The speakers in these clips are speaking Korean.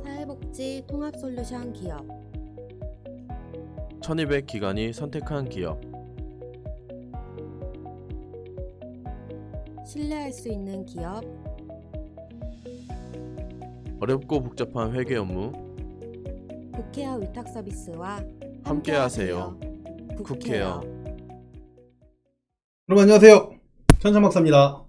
사회복지 통합솔루션 기업 1200 기관이 선택한 기업. 신뢰할 수 있는 기업 어렵고 복잡한 회계 업무 국회어 위탁 서비스와 함께하세요. 국회어. 여러분 안녕하세요. 천천박사입니다.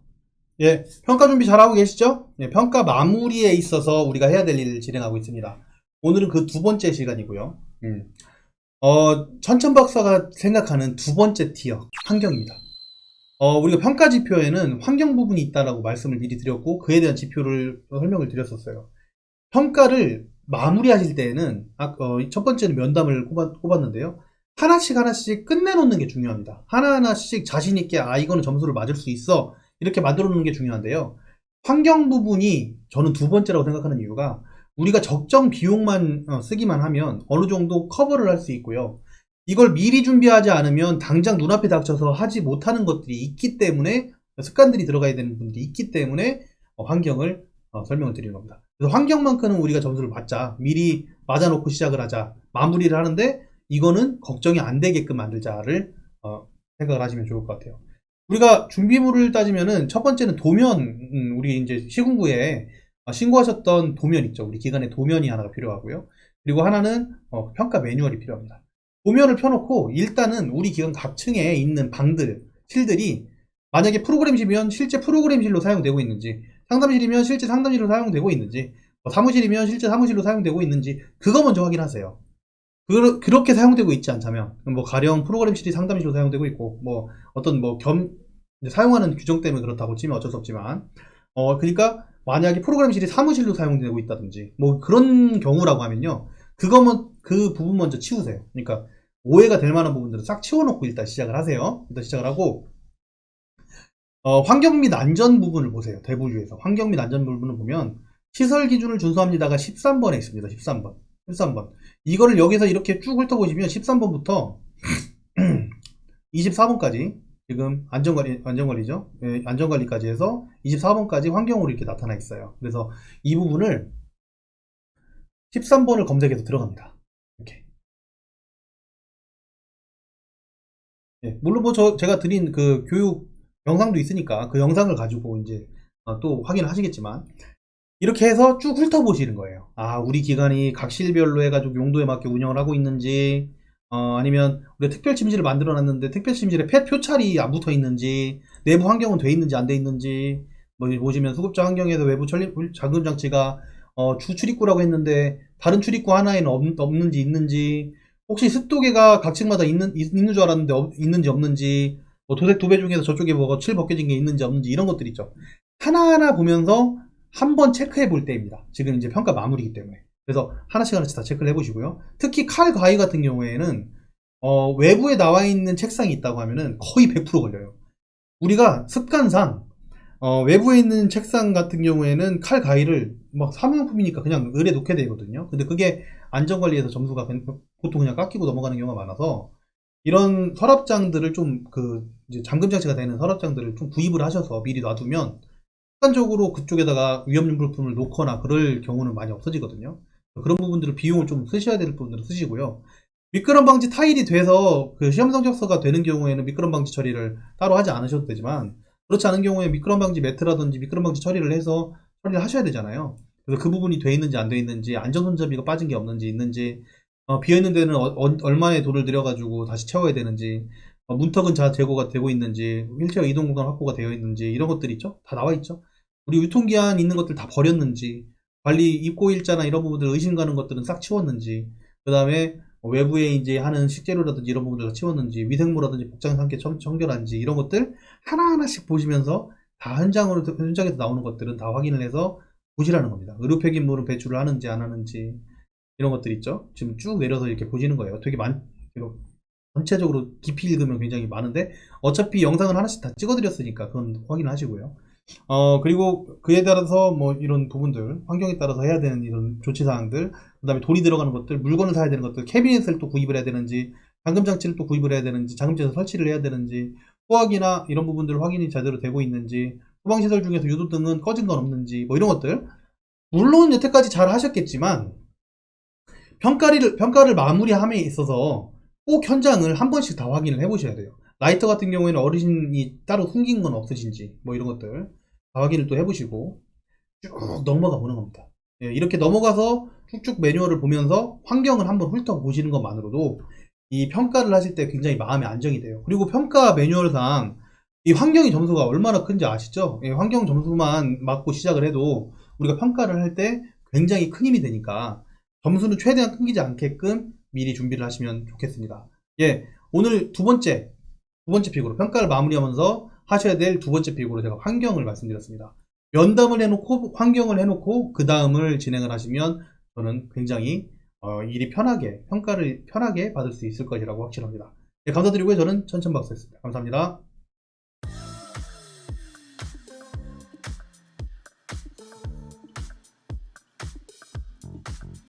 예, 평가 준비 잘하고 계시죠? 예, 평가 마무리에 있어서 우리가 해야 될 일을 진행하고 있습니다. 오늘은 그 두 번째 시간이고요. 천천박사가 생각하는 두 번째 티어, 환경입니다. 우리가 평가 지표에는 환경 부분이 있다라고 말씀을 미리 드렸고, 그에 대한 지표를 설명을 드렸었어요. 평가를 마무리하실 때에는, 첫 번째는 면담을 꼽았는데요. 하나씩 끝내놓는 게 중요합니다. 하나하나씩 자신있게, 이거는 점수를 맞을 수 있어. 이렇게 만들어 놓는 게 중요한데요. 환경 부분이 저는 두 번째라고 생각하는 이유가, 우리가 적정 비용만 쓰기만 하면 어느 정도 커버를 할 수 있고요. 이걸 미리 준비하지 않으면 당장 눈앞에 닥쳐서 하지 못하는 것들이 있기 때문에, 습관들이 들어가야 되는 부분들이 있기 때문에 환경을 설명을 드리는 겁니다. 그래서 환경만큼은 우리가 점수를 받자, 미리 맞아놓고 시작을 하자, 마무리를 하는데 이거는 걱정이 안 되게끔 만들자를 생각을 하시면 좋을 것 같아요. 우리가 준비물을 따지면은 첫 번째는 도면, 우리 이제 시군구에 신고하셨던 도면 있죠. 우리 기관에 도면이 하나가 필요하고요. 그리고 하나는 평가 매뉴얼이 필요합니다. 도면을 펴놓고 일단은 우리 기관 각 층에 있는 방들, 실들이 만약에 프로그램실이면 실제 프로그램실로 사용되고 있는지, 상담실이면 실제 상담실로 사용되고 있는지, 사무실이면 실제 사무실로 사용되고 있는지, 그거 먼저 확인하세요. 그렇게 사용되고 있지 않다면, 가령 프로그램실이 상담실로 사용되고 있고, 사용하는 규정 때문에 그렇다고 치면 어쩔 수 없지만, 그러니까 만약에 프로그램실이 사무실로 사용되고 있다든지, 그런 경우라고 하면요. 그 부분 먼저 치우세요. 그러니까 오해가 될 만한 부분들은 싹 치워놓고 일단 시작을 하세요. 일단 시작을 하고, 환경 및 안전 부분을 보세요. 대부주에서. 환경 및 안전 부분을 보면, 시설 기준을 준수합니다가 13번에 있습니다. 13번. 이거를 여기서 이렇게 쭉 훑어보시면 13번부터 24번까지 지금 안전관리죠. 예, 안전관리까지 해서 24번까지 환경으로 이렇게 나타나 있어요. 그래서 이 부분을 13번을 검색해서 들어갑니다. 이렇게. 예, 물론 제가 드린 그 교육 영상도 있으니까 그 영상을 가지고 이제 또 확인을 하시겠지만, 이렇게 해서 쭉 훑어보시는 거예요. 우리 기관이 각 실별로 해가지고 용도에 맞게 운영을 하고 있는지, 아니면 우리가 특별 침실을 만들어 놨는데 특별 침실에 표찰이 안 붙어 있는지, 내부 환경은 돼 있는지 안 돼 있는지, 보시면 수급자 환경에서 외부 잠금 장치가 주 출입구라고 했는데 다른 출입구 하나에는 없는지 있는지, 혹시 습도계가 각 층마다 있는 줄 알았는데 있는지 없는지, 도색 도배 중에서 저쪽에 칠 벗겨진 게 있는지 없는지, 이런 것들 있죠. 하나하나 보면서 한번 체크해 볼 때입니다. 지금 이제 평가 마무리이기 때문에. 그래서 하나씩 다 체크를 해보시고요. 특히 칼 가위 같은 경우에는 외부에 나와 있는 책상이 있다고 하면은 거의 100% 걸려요. 우리가 습관상 외부에 있는 책상 같은 경우에는 칼 가위를 사무용품이니까 그냥 을에 놓게 되거든요. 근데 그게 안전관리에서 점수가 보통 그냥 깎이고 넘어가는 경우가 많아서, 이런 서랍장들을 이제 잠금장치가 되는 서랍장들을 좀 구입을 하셔서 미리 놔두면 습관적으로 그쪽에다가 위험용품을 놓거나 그럴 경우는 많이 없어지거든요. 그런 부분들을 비용을 좀 쓰셔야 될 부분들은 쓰시고요. 미끄럼 방지 타일이 돼서 그 시험 성적서가 되는 경우에는 미끄럼 방지 처리를 따로 하지 않으셔도 되지만, 그렇지 않은 경우에 미끄럼 방지 매트라든지 미끄럼 방지 처리를 해서 처리를 하셔야 되잖아요. 그래서 그 부분이 돼 있는지 안 돼 있는지, 안전손잡이가 빠진 게 없는지 있는지, 비어있는 데는 얼마의 돈을 들여가지고 다시 채워야 되는지, 문턱은 잘 제거가 되고 있는지, 휠체어 이동 공간 확보가 되어 있는지, 이런 것들 있죠? 다 나와 있죠? 우리 유통기한 있는 것들 다 버렸는지, 관리 입고 일자나 이런 부분들 의심 가는 것들은 싹 치웠는지, 그 다음에 외부에 이제 하는 식재료라든지 이런 부분들 다 치웠는지, 위생물이라든지 복장 상태 청결한지, 이런 것들 하나하나씩 보시면서 다 현장에서 나오는 것들은 다 확인을 해서 보시라는 겁니다. 의료 폐기물은 배출을 하는지 안 하는지, 이런 것들 있죠? 지금 쭉 내려서 이렇게 보시는 거예요. 되게 전체적으로 깊이 읽으면 굉장히 많은데, 어차피 영상을 하나씩 다 찍어드렸으니까 그건 확인을 하시고요. 그리고 그에 따라서 이런 부분들, 환경에 따라서 해야 되는 이런 조치사항들, 그 다음에 돈이 들어가는 것들, 물건을 사야 되는 것들, 캐비넷을 또 구입을 해야 되는지, 잠금장치를 또 구입을 해야 되는지, 잠금장치 설치를 해야 되는지, 소화기나 이런 부분들 확인이 제대로 되고 있는지, 소방시설 중에서 유도등은 꺼진 건 없는지, 이런 것들 물론 여태까지 잘 하셨겠지만 평가를 마무리함에 있어서 꼭 현장을 한 번씩 다 확인을 해보셔야 돼요. 라이터 같은 경우에는 어르신이 따로 숨긴 건 없으신지 뭐 이런 것들 다 확인을 또 해보시고 쭉 넘어가 보는 겁니다. 예, 이렇게 넘어가서 쭉쭉 매뉴얼을 보면서 환경을 한번 훑어보시는 것만으로도 이 평가를 하실 때 굉장히 마음의 안정이 돼요. 그리고 평가 매뉴얼상 이 환경의 점수가 얼마나 큰지 아시죠? 예, 환경 점수만 맞고 시작을 해도 우리가 평가를 할 때 굉장히 큰 힘이 되니까 점수는 최대한 끊기지 않게끔 미리 준비를 하시면 좋겠습니다. 예, 오늘 두 번째 픽으로 평가를 마무리하면서 하셔야 될 두 번째 픽으로 제가 환경을 말씀드렸습니다. 면담을 해놓고 환경을 해놓고 그 다음을 진행을 하시면 저는 굉장히 일이 편하게 평가를 편하게 받을 수 있을 것이라고 확신합니다. 네, 감사드리고요. 저는 천천박사였습니다. 감사합니다.